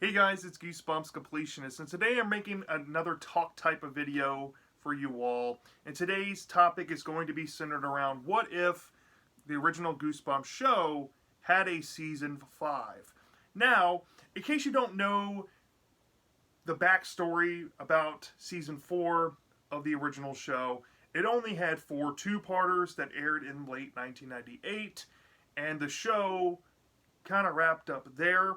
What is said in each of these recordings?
Hey guys, it's Goosebumps Completionist, and today I'm making another talk type of video for you all. And today's topic is going to be centered around what if the original Goosebumps show had a season 5. Now, in case you don't know the backstory about season 4 of the original show, it only had 4 two-parters that aired in late 1998, and the show kind of wrapped up there.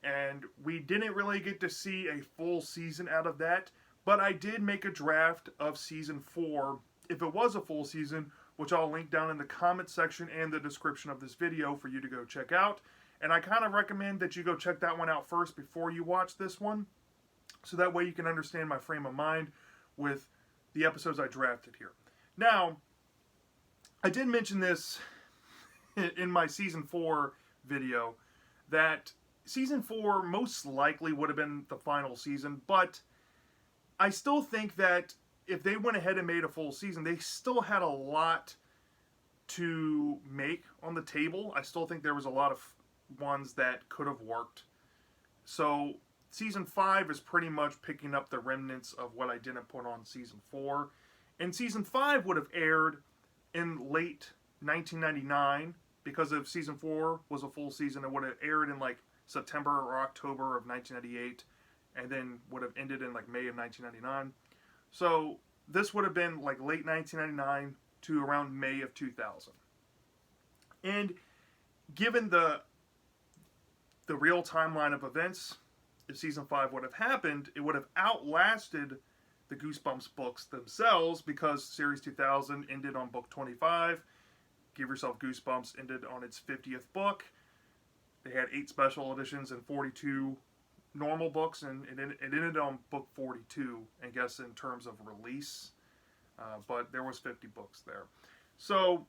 And we didn't really get to see a full season out of that, but I did make a draft of season 4 if it was a full season, which I'll link down in the comment section and the description of this video for you to go check out. And I kind of recommend that you go check that one out first before you watch this one, so that way you can understand my frame of mind with the episodes I drafted here. Now, I did mention this in my season 4 video, that season 4 most likely would have been the final season, but I still think that if they went ahead and made a full season, they still had a lot to make on the table. I still think there was a lot of ones that could have worked. So season 5 is pretty much picking up the remnants of what I didn't put on season 4. And season 5 would have aired in late 1999, because if season 4 was a full season, it would have aired in like September or October of 1998, and then would have ended in like May of 1999. So this would have been like late 1999 to around May of 2000. And given the real timeline of events, if season 5 would have happened, it would have outlasted the Goosebumps books themselves, because series 2000 ended on book 25. Give Yourself Goosebumps ended on its 50th book. They had 8 special editions and 42 normal books, and it ended on book 42, I guess, in terms of release. But there was 50 books there. So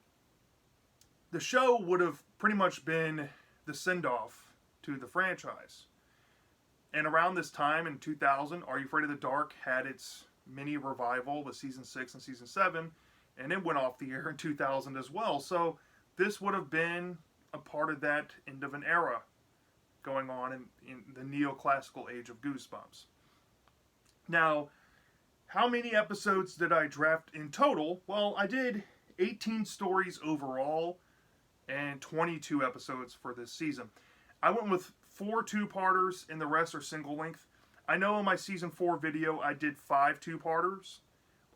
the show would have pretty much been the send-off to the franchise. And around this time in 2000, Are You Afraid of the Dark had its mini revival with season 6 and season 7, and it went off the air in 2000 as well. So this would have been a part of that end of an era going on in the neoclassical age of Goosebumps. Now, how many episodes did I draft in total? Well, I did 18 stories overall and 22 episodes for this season. I went with 4 two-parters and the rest are single length. I know in my season 4 video I did 5 two-parters,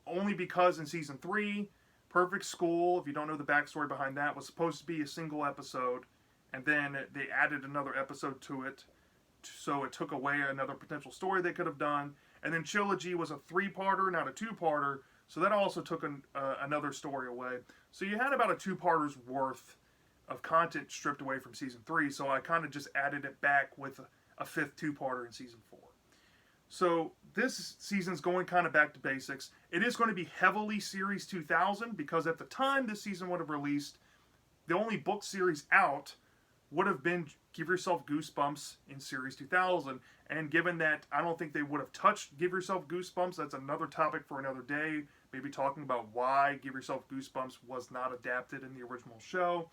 only because in season 3, Perfect School, if you don't know the backstory behind that, was supposed to be a single episode, and then they added another episode to it, so it took away another potential story they could have done. And then Trilogy was a 3-parter, not a 2-parter, so that also took another story away. So you had about a 2-parter's worth of content stripped away from season 3, so I kind of just added it back with a 5th 2-parter in season 4. So this season's going kind of back to basics. It is going to be heavily Series 2000, because at the time this season would have released, the only book series out would have been Give Yourself Goosebumps in Series 2000. And given that I don't think they would have touched Give Yourself Goosebumps, that's another topic for another day, maybe talking about why Give Yourself Goosebumps was not adapted in the original show.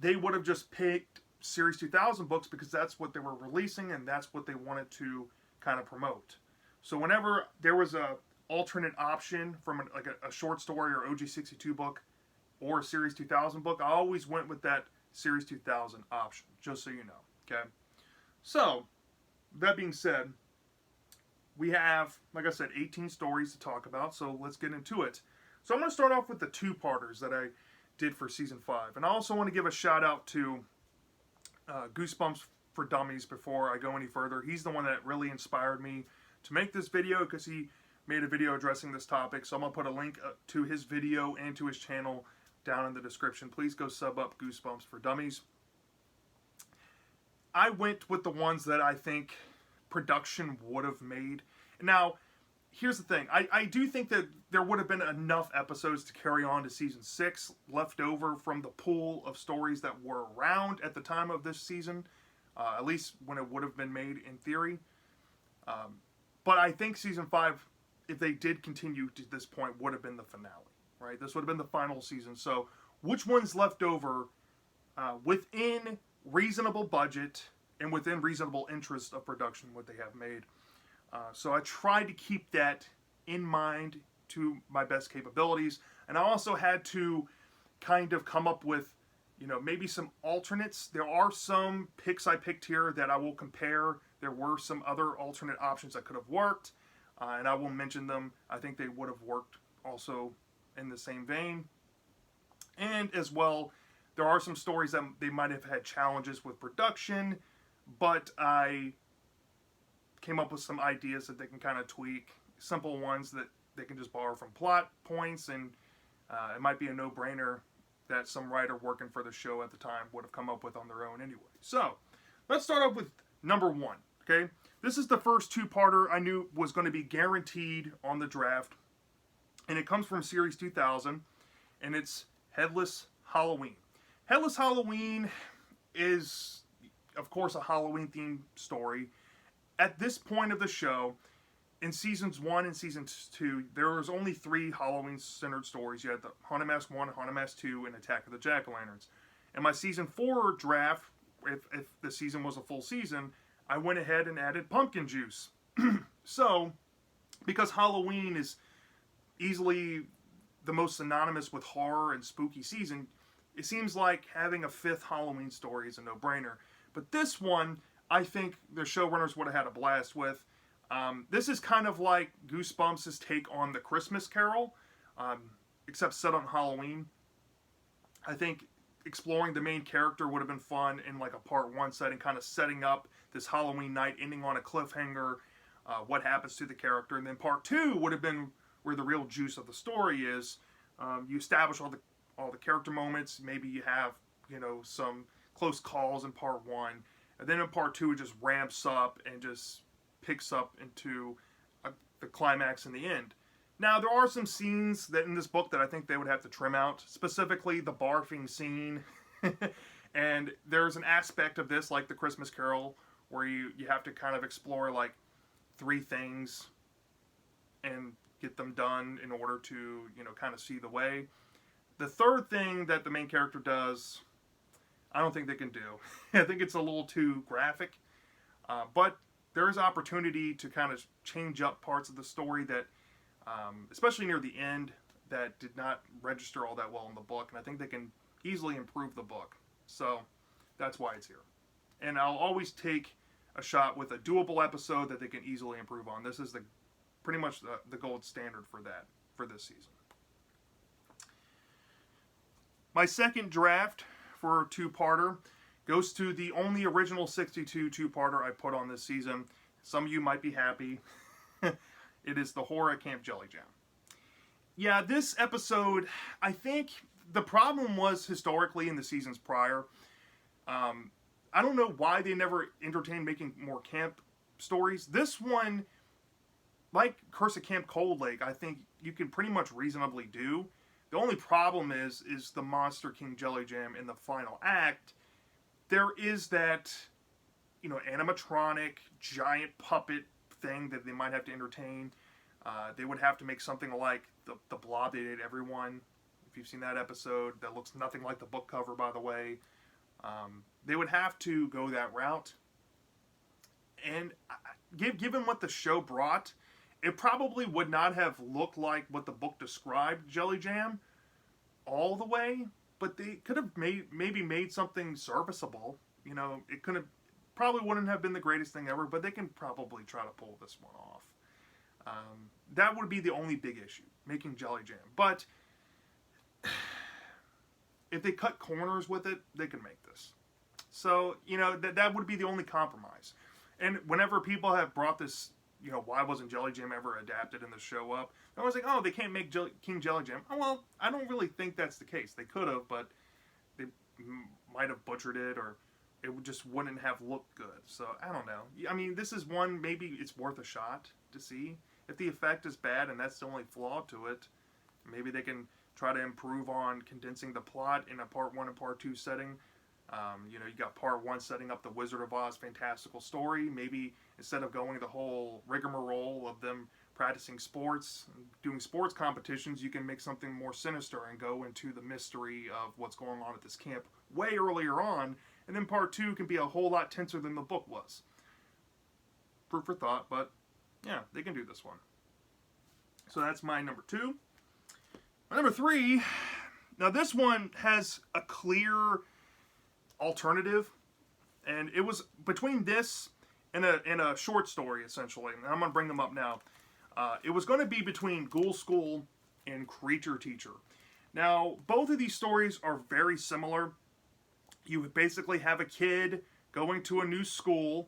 They would have just picked Series 2000 books because that's what they were releasing and that's what they wanted to kind of promote. So whenever there was a alternate option from a short story or OG62 book or a Series 2000 book, I always went with that Series 2000 option, just so you know, okay? So, that being said, we have, like I said, 18 stories to talk about, so let's get into it. So I'm going to start off with the 2-parters that I did for Season 5. And I also want to give a shout out to Goosebumps for Dummies before I go any further. He's the one that really inspired me to make this video, because he made a video addressing this topic. So I'm going to put a link to his video and to his channel down in the description. Please go sub up Goosebumps for Dummies. I went with the ones that I think production would have made. Now, here's the thing. I do think that there would have been enough episodes to carry on to season 6 left over from the pool of stories that were around at the time of this season, at least when it would have been made in theory. But I think season 5, if they did continue to this point, would have been the finale, right? This would have been the final season. So which one's left over within reasonable budget and within reasonable interest of production what they have made. So I tried to keep that in mind to my best capabilities, and I also had to kind of come up with, maybe some alternates. There are some picks I picked here that I will compare. There were some other alternate options that could have worked, and I will mention them. I think they would have worked also in the same vein. And as well, there are some stories that they might have had challenges with production, but I came up with some ideas that they can kind of tweak, simple ones that they can just borrow from plot points, and it might be a no-brainer that some writer working for the show at the time would have come up with on their own anyway. So, let's start off with number one, okay? This is the first two-parter I knew was going to be guaranteed on the draft, and it comes from Series 2000, and it's Headless Halloween. Headless Halloween is, of course, a Halloween-themed story. At this point of the show, in Seasons 1 and Season 2, there was only 3 Halloween-centered stories. You had the Haunted Mask 1, Haunted Mask 2, and Attack of the Jack-O-Lanterns. In my Season 4 draft, if the season was a full season, I went ahead and added pumpkin juice. So, because Halloween is easily the most synonymous with horror and spooky season, it seems like having a 5th Halloween story is a no-brainer. But this one, I think the showrunners would have had a blast with. This is kind of like Goosebumps' take on the Christmas Carol, except set on Halloween. I think exploring the main character would have been fun in like a part 1 setting, kind of setting up this Halloween night, ending on a cliffhanger, what happens to the character. And then part 2 would have been where the real juice of the story is. You establish all the character moments. Maybe you have, some close calls in part 1. And then in part 2, it just ramps up and just picks up into the climax in the end. Now, there are some scenes that in this book that I think they would have to trim out, specifically the barfing scene. And there's an aspect of this, like the Christmas Carol, where you have to kind of explore like 3 things and get them done in order to, kind of see the way. The third thing that the main character does, I don't think they can do. I think it's a little too graphic. But there is opportunity to kind of change up parts of the story that, especially near the end, that did not register all that well in the book. And I think they can easily improve the book. So that's why it's here. And I'll always take a shot with a doable episode that they can easily improve on. This is pretty much the gold standard for that, for this season. My second draft for a 2-parter goes to the only original 62 2-parter I put on this season. Some of you might be happy. It is the Horror at Camp Jelly Jam. Yeah, this episode, I think the problem was historically in the seasons prior. I don't know why they never entertained making more camp stories. This one, like Curse of Camp Cold Lake, I think you can pretty much reasonably do. The only problem is the Monster King Jelly Jam in the final act. There is that, animatronic giant puppet thing that they might have to entertain. They would have to make something like the Blob They Ate Everyone. If you've seen that episode, that looks nothing like the book cover, by the way. They would have to go that route. And given what the show brought, it probably would not have looked like what the book described Jelly Jam all the way, but they could have maybe made something serviceable. It probably wouldn't have been the greatest thing ever, but they can probably try to pull this one off. That would be the only big issue, making Jelly Jam. But if they cut corners with it, they can make this. So, that would be the only compromise. And whenever people have brought this, why wasn't Jelly Jam ever adapted in the show up? I was like, oh, they can't make King Jelly Jam. Oh, well, I don't really think that's the case. They could have, but they might have butchered it, or it just wouldn't have looked good. So, I don't know. I mean, this is one, maybe it's worth a shot to see. If the effect is bad and that's the only flaw to it, maybe they can try to improve on condensing the plot in a part 1 and part 2 setting. You got part 1 setting up the Wizard of Oz fantastical story. Maybe instead of going the whole rigmarole of them practicing sports, doing sports competitions, you can make something more sinister and go into the mystery of what's going on at this camp way earlier on, and then part 2 can be a whole lot tenser than the book was. Food for thought, but yeah, they can do this one. So that's my number 2. My number 3, now this one has a clear alternative, and it was between this and a short story, essentially, and I'm going to bring them up now. It was going to be between Ghoul School and Creature Teacher. Now, both of these stories are very similar. You basically have a kid going to a new school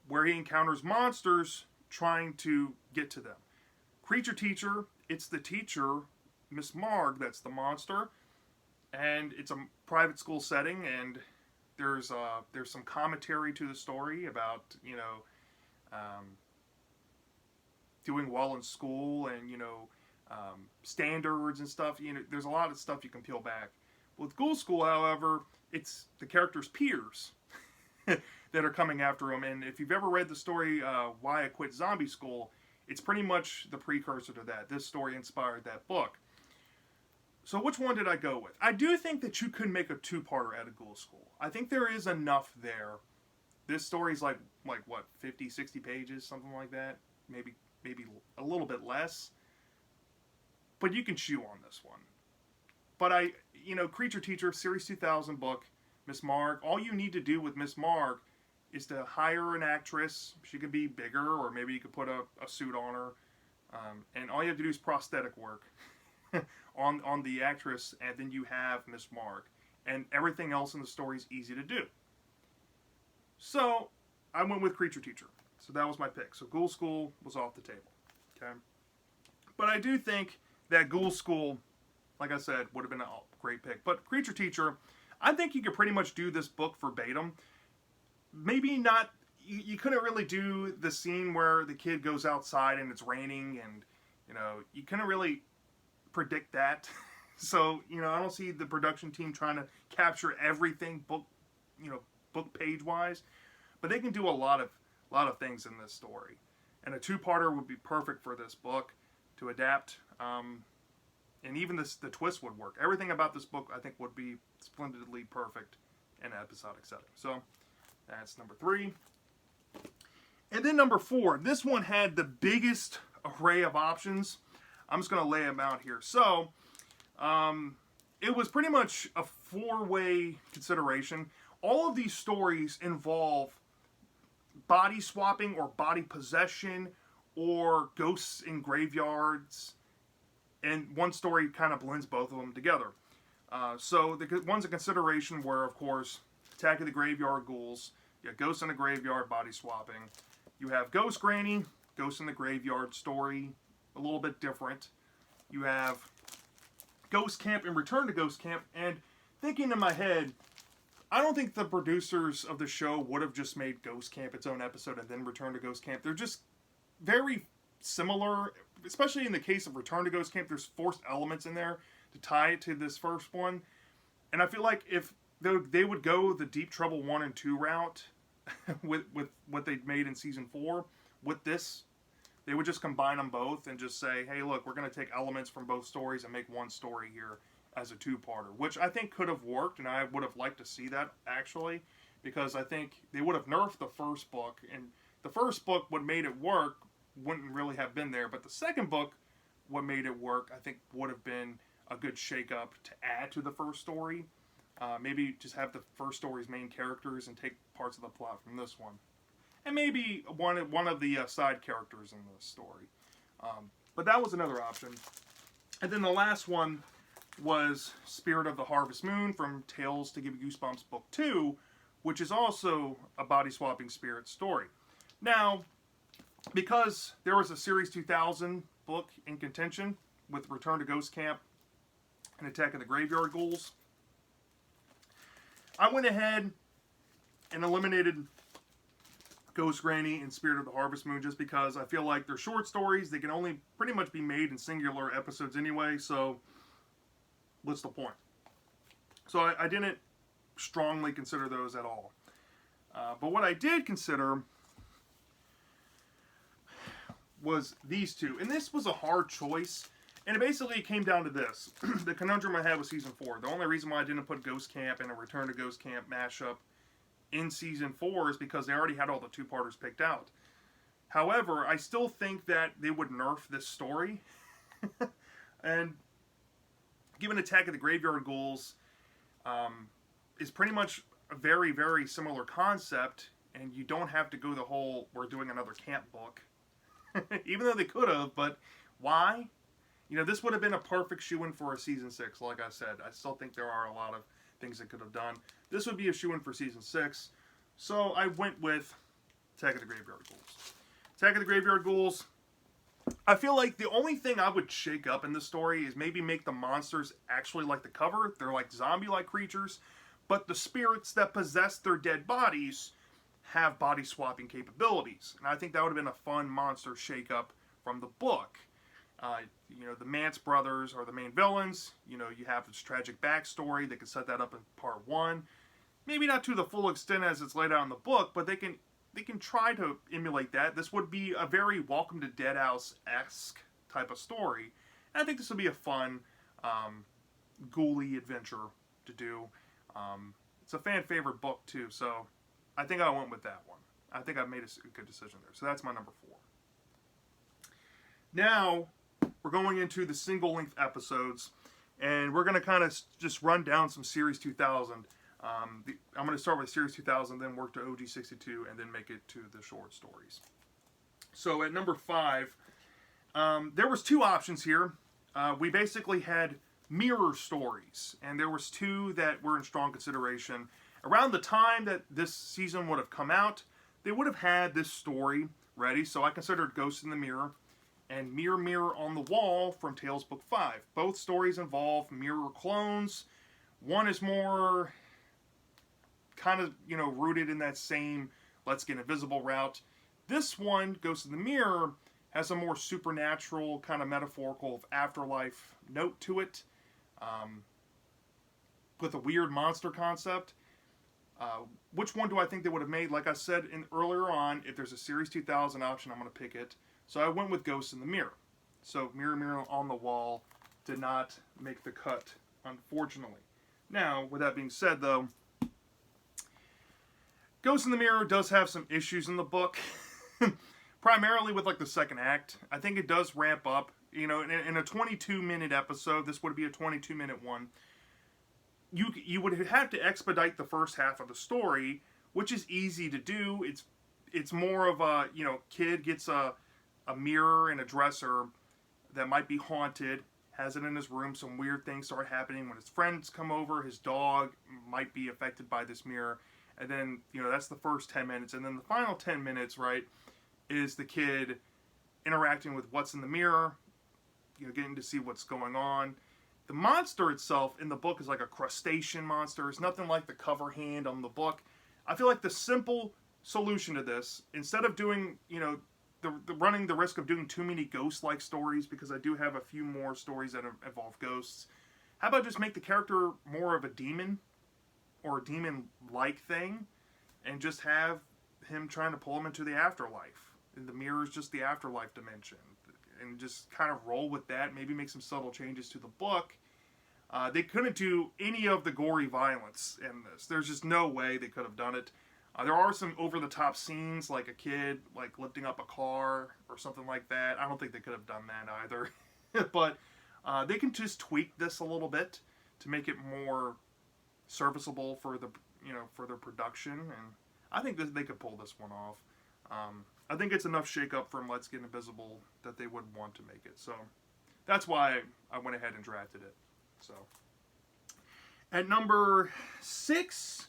where he encounters monsters trying to get to them. Creature Teacher, it's the teacher, Miss Marg, that's the monster, and it's a private school setting, and there's some commentary to the story about, you know, doing well in school and, you know, standards and stuff. You know, there's a lot of stuff you can peel back. With Ghoul School, however, it's the character's peers that are coming after him. And if you've ever read the story Why I Quit Zombie School, it's pretty much the precursor to that. This story inspired that book. So which one did I go with? I do think that you could make a 2-parter out of Ghoul School. I think there is enough there. This story's like what, 50, 60 pages, something like that. Maybe a little bit less. But you can chew on this one. But Creature Teacher, Series 2000 book, Miss Marg. All you need to do with Miss Marg is to hire an actress. She could be bigger, or maybe you could put a suit on her. And all you have to do is prosthetic work on the actress, and then you have Miss Marg. And everything else in the story is easy to do. So, I went with Creature Teacher. So that was my pick. So Ghoul School was off the table. Okay? But I do think that Ghoul School, like I said, would have been a great pick. But Creature Teacher, I think you could pretty much do this book verbatim. Maybe not, you couldn't really do the scene where the kid goes outside and it's raining, and, you know, you couldn't really predict that. So, you know, I don't see the production team trying to capture everything book page wise, but they can do a lot of things in this story. And a 2-parter would be perfect for this book to adapt. And even the twist would work. Everything about this book, I think, would be splendidly perfect in an episodic setting. So, that's number 3. And then number 4. This one had the biggest array of options. I'm just going to lay them out here. So, it was pretty much a 4-way consideration. All of these stories involve body swapping or body possession or ghosts in graveyards. And one story kind of blends both of them together. So the ones in consideration were, of course, Attack of the Graveyard Ghouls. You have Ghosts in the Graveyard, body swapping. You have Ghost Granny, Ghosts in the Graveyard story, a little bit different. You have Ghost Camp and Return to Ghost Camp. And thinking in my head, I don't think the producers of the show would have just made Ghost Camp its own episode and then Return to Ghost Camp. They're just very similar, especially in the case of Return to Ghost Camp. There's forced elements in there to tie it to this first one. And I feel like if they would go the Deep Trouble 1 and 2 route with what they made in season 4, with this, they would just combine them both and just say, hey, look, we're going to take elements from both stories and make one story here as a 2-parter, which I think could have worked, and I would have liked to see that, actually, because I think they would have nerfed the first book, and the first book, what made it work, wouldn't really have been there, but the second book, what made it work, I think would have been a good shake-up to add to the first story. Maybe just have the first story's main characters and take parts of the plot from this one. And maybe one of the side characters in the story. But that was another option. And then the last one was Spirit of the Harvest Moon from Tales to Give You Goosebumps Book 2, which is also a body-swapping spirit story. Now, because there was a Series 2000 book in contention with Return to Ghost Camp and Attack of the Graveyard Ghouls, I went ahead and eliminated Ghost Granny and Spirit of the Harvest Moon just because I feel like they're short stories. They can only pretty much be made in singular episodes anyway, so what's the point? So I didn't strongly consider those at all. But what I did consider was these two. And this was a hard choice. And it basically came down to this. The conundrum I had with Season 4. The only reason why I didn't put Ghost Camp and a Return to Ghost Camp mashup in season 4 is because they already had all the two-parters picked out. However, I still think that they would nerf this story. And given Attack of the Graveyard Ghouls is pretty much a very, very similar concept, and you don't have to go the whole, we're doing another camp book. Even though they could have, but why? You know, this would have been a perfect shoe-in for a season 6, like I said. I still think there are a lot of things they could have done. This would be a shoe-in for season 6. So I went with Attack of the Graveyard Ghouls. Attack of the Graveyard Ghouls, I feel like the only thing I would shake up in this story is maybe make the monsters actually like the cover. They're like zombie-like creatures, but the spirits that possess their dead bodies have body-swapping capabilities. And I think that would have been a fun monster shake-up from the book. You know, the Mance brothers are the main villains. You know, you have this tragic backstory. They can set that up in part 1. Maybe not to the full extent as it's laid out in the book, but they can try to emulate that. This would be a very Welcome to Deadhouse-esque type of story. And I think this would be a fun ghouly adventure to do. It's a fan-favorite book, too, so I think I went with that one. I think I made a good decision there. So that's my number 4. Now, we're going into the single-length episodes, and we're going to kind of just run down some Series 2000. I'm going to start with Series 2000, then work to OG 62, and then make it to the short stories. So at number 5, there was 2 options here. We basically had mirror stories, and there was 2 that were in strong consideration. Around the time that this season would have come out, they would have had this story ready, so I considered Ghost in the Mirror and Mirror Mirror on the Wall from Tales Book 5. Both stories involve mirror clones. One is more kind of, you know, rooted in that same let's get invisible route. This one, Ghost in the Mirror, has a more supernatural, kind of metaphorical afterlife note to it, with a weird monster concept. Which one do I think they would have made? Like I said earlier on, if there's a Series 2000 option, I'm going to pick it. So I went with Ghost in the Mirror. So Mirror Mirror on the Wall did not make the cut, unfortunately. Now, with that being said, though, Ghost in the Mirror does have some issues in the book. Primarily with, like, the second act. I think it does ramp up. You know, in a 22-minute episode, this would be a 22-minute one. You would have to expedite the first half of the story, which is easy to do. It's more of a, you know, kid gets a mirror and a dresser that might be haunted, has it in his room, some weird things start happening when his friends come over, his dog might be affected by this mirror, and then, you know, that's the first 10 minutes, and then the final 10 minutes, right, is the kid interacting with what's in the mirror, you know, getting to see what's going on. The monster itself in the book is like a crustacean monster. It's nothing like the cover hand on the book. I feel like the simple solution to this, instead of doing, you know, running the risk of doing too many ghost-like stories, because I do have a few more stories that involve ghosts, how about just make the character more of a demon, or a demon-like thing, and just have him trying to pull him into the afterlife. And the mirror is just the afterlife dimension. And just kind of roll with that, maybe make some subtle changes to the book. They couldn't do any of the gory violence in this. There's just no way they could have done it. There are some over-the-top scenes, like a kid like lifting up a car or something like that. I don't think they could have done that either. But they can just tweak this a little bit to make it more serviceable for the, you know, for their production, and I think that they could pull this one off. I think it's enough shake-up from Let's Get Invisible that they would want to make it. So that's why I went ahead and drafted it. So at number 6,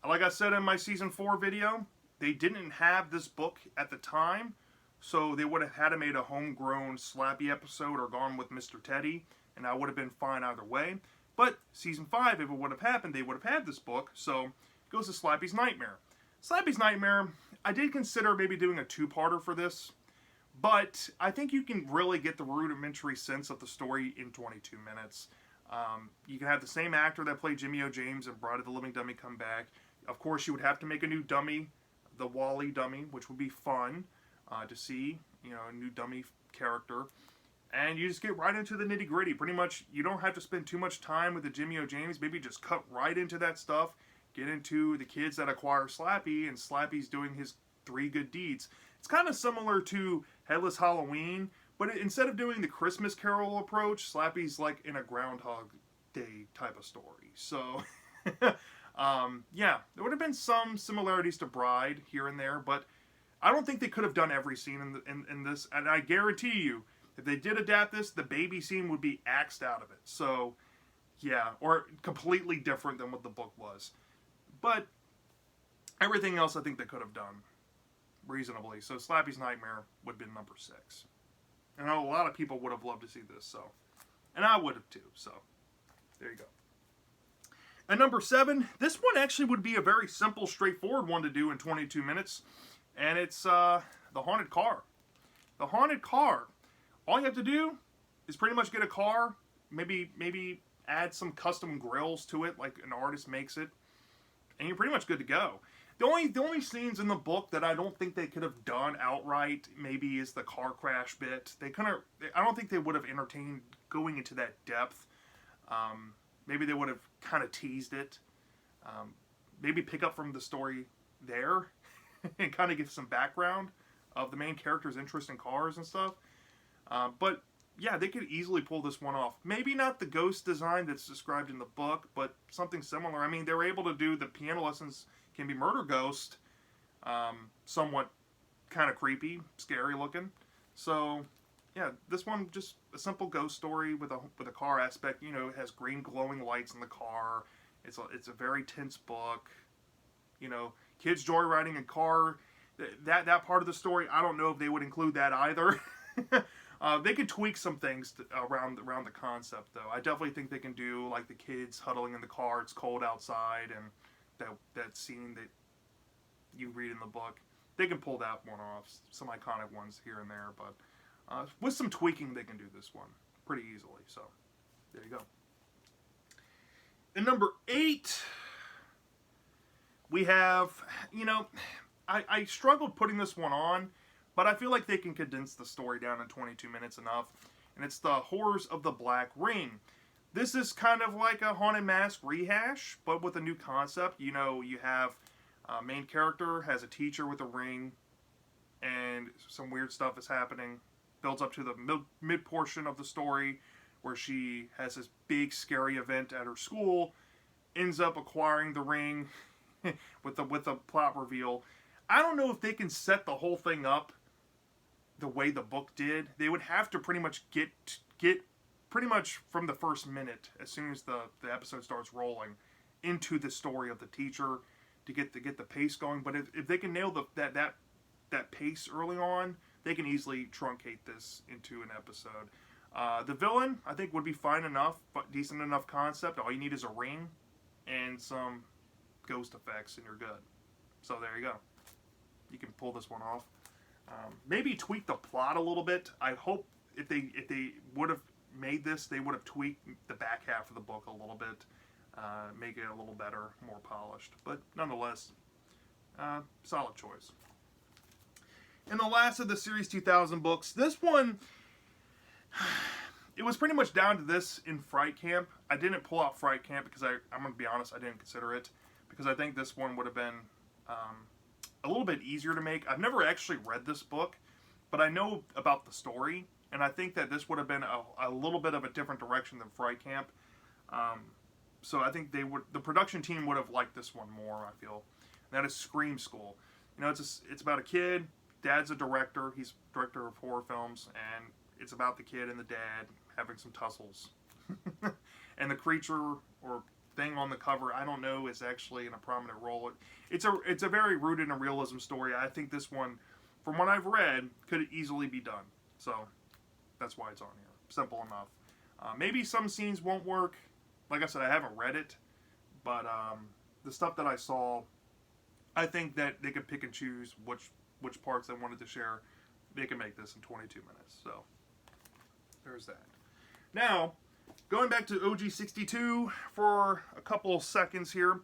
like I said in my Season 4 video, they didn't have this book at the time, so they would have had to made a homegrown Slappy episode or gone with Mr. Teddy, and I would have been fine either way. But Season 5, if it would have happened, they would have had this book, so it goes to Slappy's Nightmare. Slappy's Nightmare, I did consider maybe doing a 2-parter for this, but I think you can really get the rudimentary sense of the story in 22 minutes. You can have the same actor that played Jimmy O. James and Bride of the Living Dummy come back. Of course, you would have to make a new dummy, the Wally dummy, which would be fun to see, you know, a new dummy character. And you just get right into the nitty-gritty. Pretty much, you don't have to spend too much time with the Jimmy O. James. Maybe just cut right into that stuff. get into the kids that acquire Slappy, and Slappy's doing his 3 good deeds. It's kind of similar to Headless Halloween, but instead of doing the Christmas Carol approach, Slappy's like in a Groundhog Day type of story. So, yeah, there would have been some similarities to Bride here and there, but I don't think they could have done every scene in this. And I guarantee you, if they did adapt this, the baby scene would be axed out of it. So, yeah, or completely different than what the book was. But everything else I think they could have done reasonably. So Slappy's Nightmare would have been number 6. And I know a lot of people would have loved to see this, so. And I would have too, so. There you go. At number 7, this one actually would be a very simple, straightforward one to do in 22 minutes. And it's The Haunted Car. The Haunted Car. All you have to do is pretty much get a car, maybe add some custom grills to it, like an artist makes it, and you're pretty much good to go. The only scenes in the book that I don't think they could have done outright maybe is the car crash bit. I don't think they would have entertained going into that depth. Maybe they would have kind of teased it. Maybe pick up from the story there and kind of give some background of the main character's interest in cars and stuff. But yeah, they could easily pull this one off. Maybe not the ghost design that's described in the book, but something similar. I mean, they were able to do the piano lessons can be murder ghost, somewhat kind of creepy, scary looking. So yeah, this one just a simple ghost story with a car aspect. You know, it has green glowing lights in the car. It's a very tense book. You know, kids joyriding in car. That part of the story, I don't know if they would include that either. They could tweak some things around the concept, though. I definitely think they can do, like, the kids huddling in the car, it's cold outside, and that scene that you read in the book. They can pull that one off. Some iconic ones here and there, but with some tweaking, they can do this one pretty easily. So, there you go. And number 8, we have, you know, I struggled putting this one on, but I feel like they can condense the story down in 22 minutes enough. And it's The Horrors of the Black Ring. This is kind of like a Haunted Mask rehash, but with a new concept. You know, you have main character has a teacher with a ring, and some weird stuff is happening. Builds up to the mid portion of the story, where she has this big scary event at her school, ends up acquiring the ring with the plot reveal. I don't know if they can set the whole thing up the way the book did. They would have to pretty much get pretty much from the first minute, as soon as the episode starts rolling, into the story of the teacher to get the pace going. But if they can nail that pace early on, they can easily truncate this into an episode. The villain, I think, would be fine enough, but decent enough concept. All you need is a ring and some ghost effects, and you're good. So there you go. You can pull this one off. Maybe tweak the plot a little bit. I hope if they would have made this, they would have tweaked the back half of the book a little bit, make it a little better, more polished. But nonetheless, solid choice. And the last of the Series 2000 books, this one, it was pretty much down to this in Fright Camp. I didn't pull out Fright Camp because I'm going to be honest, I didn't consider it, because I think this one would have been a little bit easier to make. I've never actually read this book, but I know about the story, and I think that this would have been a little bit of a different direction than Fright Camp. So I think the production team would have liked this one more, I feel. And that is Scream School. You know, it's about a kid. Dad's a director. He's director of horror films, and it's about the kid and the dad having some tussles. And the creature or thing on the cover, I don't know, is actually in a prominent role. It's a very rooted in realism story. I think this one, from what I've read, could easily be done. So that's why it's on here. Simple enough. Maybe some scenes won't work. Like I said, I haven't read it, but the stuff that I saw, I think that they could pick and choose which parts they wanted to share. They can make this in 22 minutes. So there's that. Now, going back to OG62 for a couple of seconds here,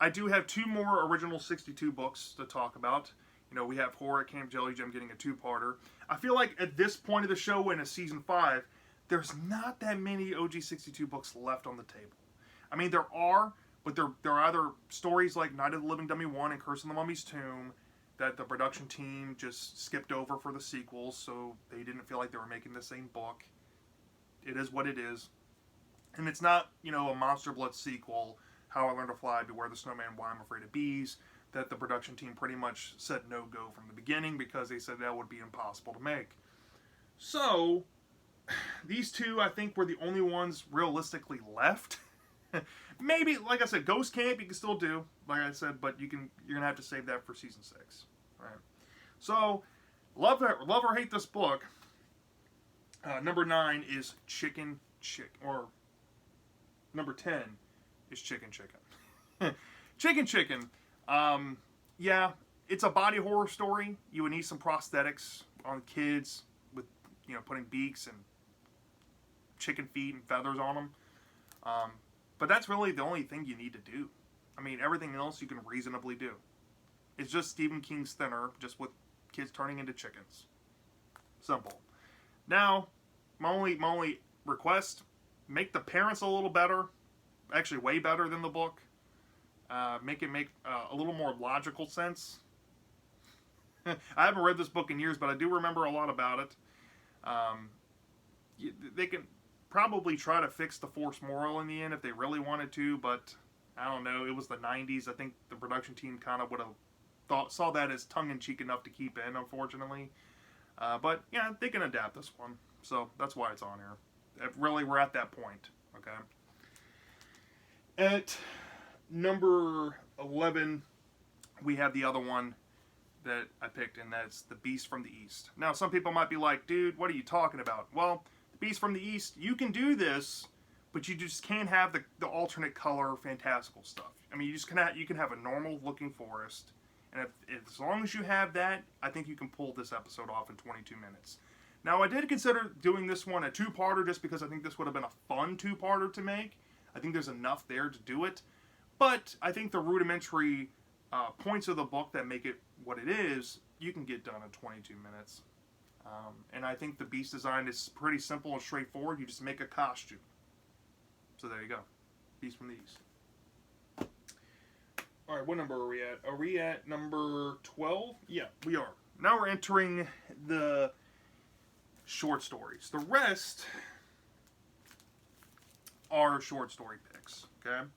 I do have 2 more original 62 books to talk about. You know, we have Horror at Camp Jelly Jam getting a 2-parter. I feel like at this point of the show in a season 5, there's not that many OG62 books left on the table. I mean, there are, But there are other stories like Night of the Living Dummy 1 and Curse of the Mummy's Tomb that the production team just skipped over for the sequels, so they didn't feel like they were making the same book. It is what it is. And it's not, a Monster Blood sequel, How I Learned to Fly, Beware the Snowman, Why I'm Afraid of Bees, that the production team pretty much said no-go from the beginning because they said that would be impossible to make. So, these two, I think, were the only ones realistically left. Maybe, like I said, Ghost Camp you can still do, like I said, but you're gonna have to save that for season 6, right? So, love or hate this book. Number 9 is Chicken, or number 10 is Chicken. Chicken. Yeah, it's a body horror story. You would need some prosthetics on kids with, putting beaks and chicken feet and feathers on them. But that's really the only thing you need to do. I mean, everything else you can reasonably do. It's just Stephen King's Thinner, just with kids turning into chickens. Simple. Now, my only request, make the parents a little better. Actually, way better than the book. Make it make a little more logical sense. I haven't read this book in years, but I do remember a lot about it. They can probably try to fix the forced moral in the end if they really wanted to, but I don't know. It was the 90s. I think the production team kind of would have saw that as tongue-in-cheek enough to keep in, unfortunately. But yeah, they can adapt this one, so that's why it's on here. Really, we're at that point. Okay. At number 11, we have the other one that I picked, and that's The Beast from the East. Now, some people might be like, dude, what are you talking about? Well, The Beast from the East, you can do this, but you just can't have the alternate color fantastical stuff. I mean, you can have a normal looking forest, and as long as you have that, I think you can pull this episode off in 22 minutes. Now, I did consider doing this one a two-parter just because I think this would have been a fun two-parter to make. I think there's enough there to do it. But I think the rudimentary points of the book that make it what it is, you can get done in 22 minutes. And I think the beast design is pretty simple and straightforward. You just make a costume. So there you go. Beast from the East. Alright, what number are we at? Are we at number 12? Yeah, we are. Now we're entering the short stories. The rest are short story picks, okay?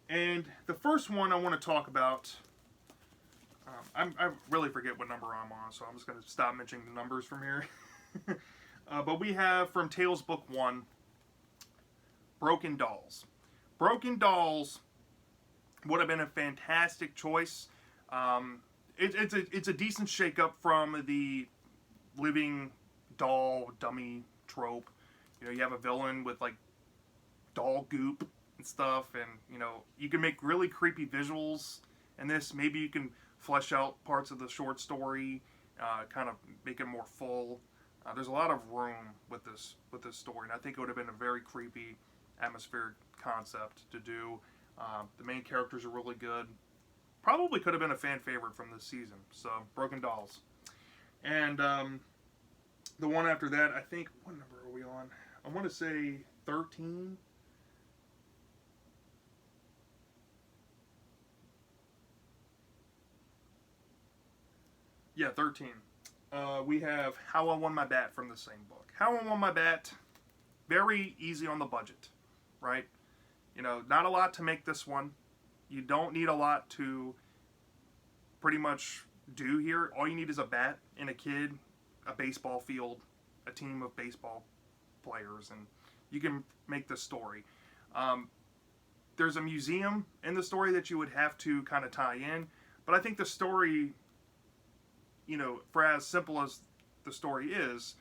And the first one I want to talk about, I really forget what number I'm on, so I'm just going to stop mentioning the numbers from here. But we have from Tales Book 1, Broken Dolls. Broken Dolls would have been a fantastic choice. It's a decent shake-up from the living doll dummy trope. You have a villain with like doll goop and stuff, and you can make really creepy visuals in this. Maybe you can flesh out parts of the short story, kind of make it more full. There's a lot of room with this story, and I think it would have been a very creepy atmospheric concept to do. The main characters are really good. Probably could have been a fan favorite from this season. So, Broken Dolls. And the one after that, I think, what number are we on? I want to say 13. Yeah, 13. We have How I Won My Bat from the same book. How I Won My Bat, very easy on the budget, right? Not a lot to make this one. You don't need a lot to pretty much do here. All you need is a bat and a kid, a baseball field, a team of baseball players, and you can make the story. There's a museum in the story that you would have to kind of tie in, but I think the story, for as simple as the story is,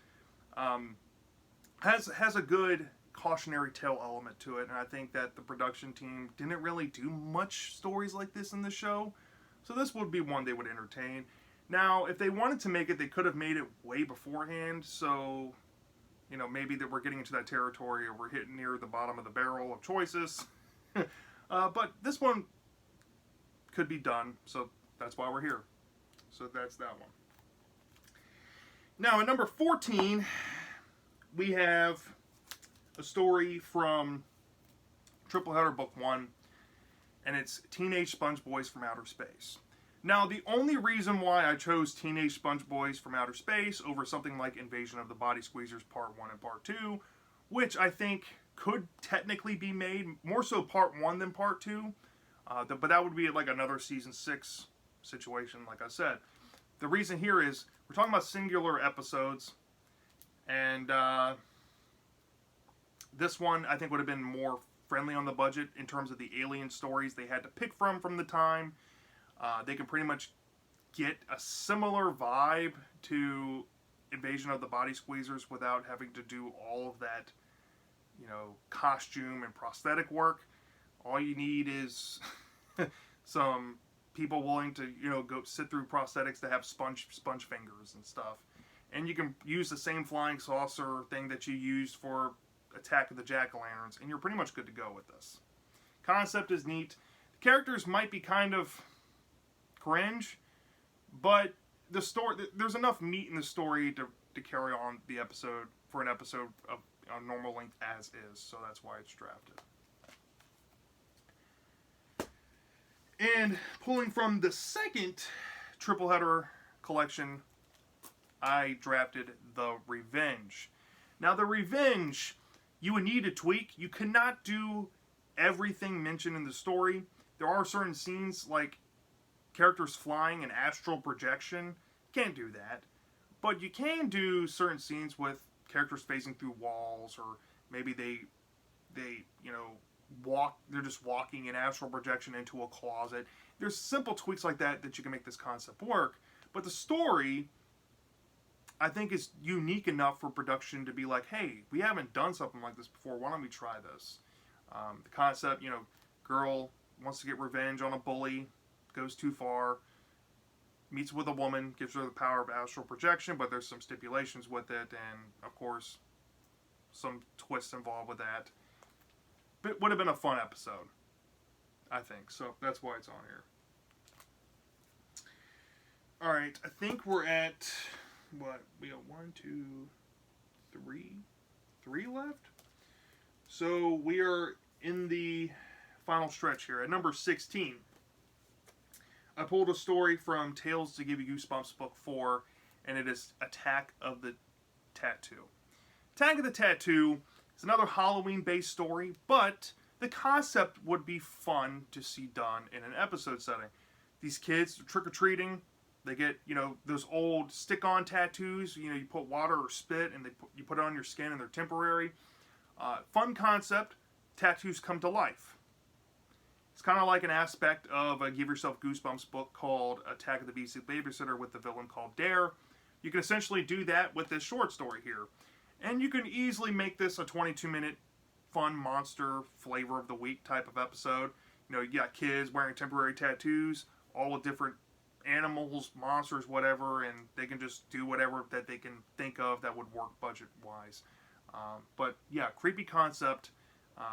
has a good cautionary tale element to it, and I think that the production team didn't really do much stories like this in the show, so this would be one they would entertain. Now, if they wanted to make it, they could have made it way beforehand, so maybe that we're getting into that territory, or we're hitting near the bottom of the barrel of choices. But this one could be done, so that's why we're here. So that's that one. Now, at number 14, we have a story from Triple Header Book 1, and it's Teenage Sponge Boys from Outer Space. Now, the only reason why I chose Teenage Sponge Boys from Outer Space over something like Invasion of the Body Squeezers Part 1 and Part 2, which I think could technically be made, more so Part 1 than Part 2, but that would be like another Season 6 situation, like I said. The reason here is, we're talking about singular episodes, and this one I think would have been more friendly on the budget in terms of the alien stories they had to pick from the time. They can pretty much get a similar vibe to Invasion of the Body Squeezers without having to do all of that, costume and prosthetic work. All you need is some people willing to, go sit through prosthetics that have sponge fingers and stuff. And you can use the same flying saucer thing that you used for Attack of the Jack-o'-lanterns, and you're pretty much good to go with this. Concept is neat. The characters might be kind of cringe, but the story, there's enough meat in the story to carry on the episode for an episode of normal length as is, so that's why it's drafted. And pulling from the second triple header collection, I drafted The Revenge. Now, The Revenge, you would need a tweak. You cannot do everything mentioned in the story. There are certain scenes like characters flying and astral projection. Can't do that. But you can do certain scenes with characters phasing through walls, or maybe they walk, they're just walking in astral projection into a closet. There's simple tweaks like that you can make this concept work. But the story, I think, is unique enough for production to be like, hey, we haven't done something like this before. Why don't we try this? The concept, girl wants to get revenge on a bully, goes too far, meets with a woman, gives her the power of astral projection, but there's some stipulations with it, and of course, some twists involved with that. But it would have been a fun episode, I think. So that's why it's on here. Alright, I think we're at, what, we got 1, 2, 3 left? So we are in the final stretch here, at number 16. I pulled a story from Tales to Give You Goosebumps Book 4, and it is Attack of the Tattoo. Attack of the Tattoo is another Halloween-based story, but the concept would be fun to see done in an episode setting. These kids are trick-or-treating. They get, those old stick-on tattoos. You put water or spit, and you put it on your skin, and they're temporary. Fun concept. Tattoos come to life. It's kind of like an aspect of a Give Yourself Goosebumps book called Attack of the Beastly Babysitter with the villain called Dare. You can essentially do that with this short story here. And you can easily make this a 22-minute fun monster flavor of the week type of episode. You got kids wearing temporary tattoos, all with different animals, monsters, whatever, and they can just do whatever that they can think of that would work budget-wise. But yeah, creepy concept.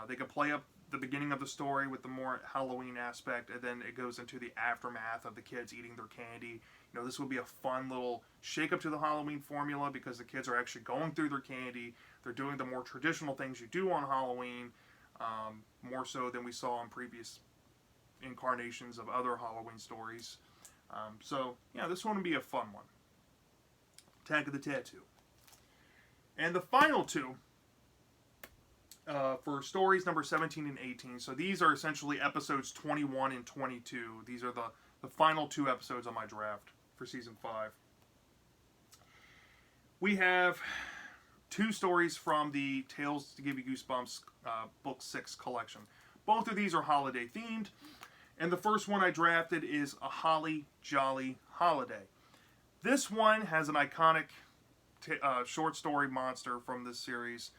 They can play up the beginning of the story with the more Halloween aspect, and then it goes into the aftermath of the kids eating their candy. This would be a fun little shake-up to the Halloween formula, because the kids are actually going through their candy. They're doing the more traditional things you do on Halloween, more so than we saw in previous incarnations of other Halloween stories. So, yeah, this one would be a fun one. Attack of the Tattoo. And the final two, for stories number 17 and 18. So these are essentially episodes 21 and 22. These are the final two episodes on my draft for season 5. We have two stories from the Tales to Give You Goosebumps Book 6 collection. Both of these are holiday themed. And the first one I drafted is A Holly Jolly Holiday. This one has an iconic short story monster from this series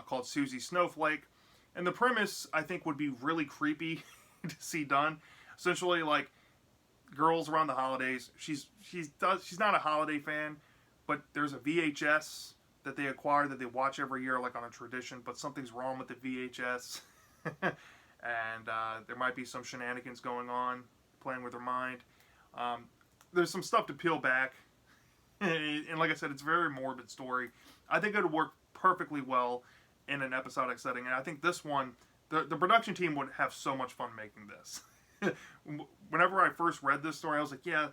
called Susie Snowflake. And the premise, I think, would be really creepy to see done. Essentially, like, girls around the holidays, she's not a holiday fan, but there's a VHS that they acquire that they watch every year, like on a tradition, but something's wrong with the VHS. And there might be some shenanigans going on, playing with her mind. There's some stuff to peel back. And like I said, it's a very morbid story. I think it would work perfectly well in an episodic setting. And I think this one, the production team would have so much fun making this. whenever I first read this story, I was like, yeah,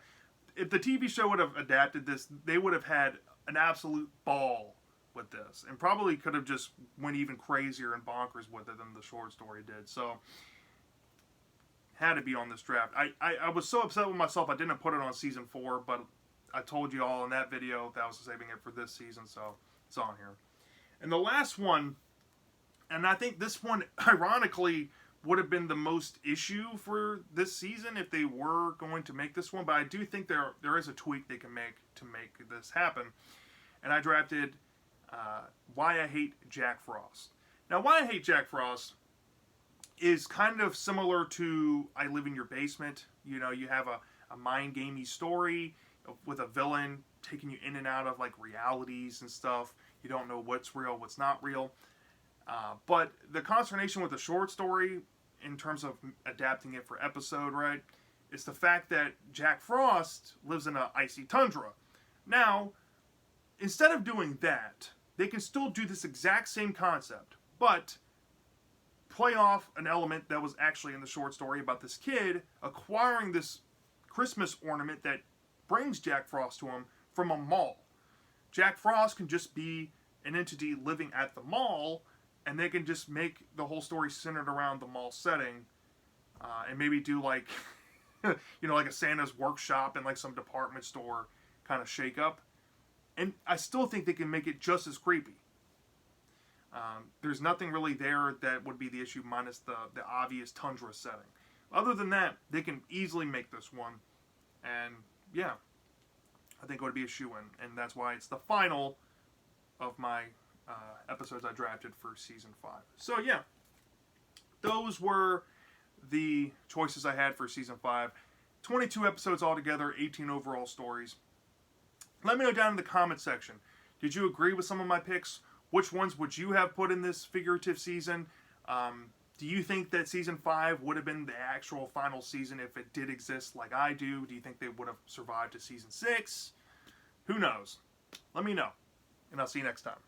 if the TV show would have adapted this, they would have had an absolute ball with this, and probably could have just went even crazier and bonkers with it than the short story did. So, had to be on this draft. I was so upset with myself I didn't put it on season 4, but I told you all in that video that I was saving it for this season, so it's on here. And the last one, and I think this one, ironically, would have been the most issue for this season if they were going to make this one, but I do think there is a tweak they can make to make this happen. And I drafted Why I Hate Jack Frost. Now, Why I Hate Jack Frost is kind of similar to I Live in Your Basement. You know, you have a mind-gamey story with a villain taking you in and out of like realities and stuff. You don't know what's real, what's not real. But the consternation with the short story, in terms of adapting it for episode, right, is the fact that Jack Frost lives in an icy tundra. Now, instead of doing that, they can still do this exact same concept, but play off an element that was actually in the short story about this kid acquiring this Christmas ornament that brings Jack Frost to him from a mall. Jack Frost can just be an entity living at the mall, and they can just make the whole story centered around the mall setting, and maybe do like, like a Santa's workshop and like some department store kind of shake up. And I still think they can make it just as creepy. There's nothing really there that would be the issue minus the obvious tundra setting. Other than that, they can easily make this one. And yeah, I think it would be a shoo-in. And that's why it's the final of my episodes I drafted for season 5. So yeah, those were the choices I had for season 5. 22 episodes altogether, 18 overall stories. Let me know down in the comment section. Did you agree with some of my picks? Which ones would you have put in this figurative season? Do you think that season 5 would have been the actual final season if it did exist like I do? Do you think they would have survived to season 6? Who knows? Let me know. And I'll see you next time.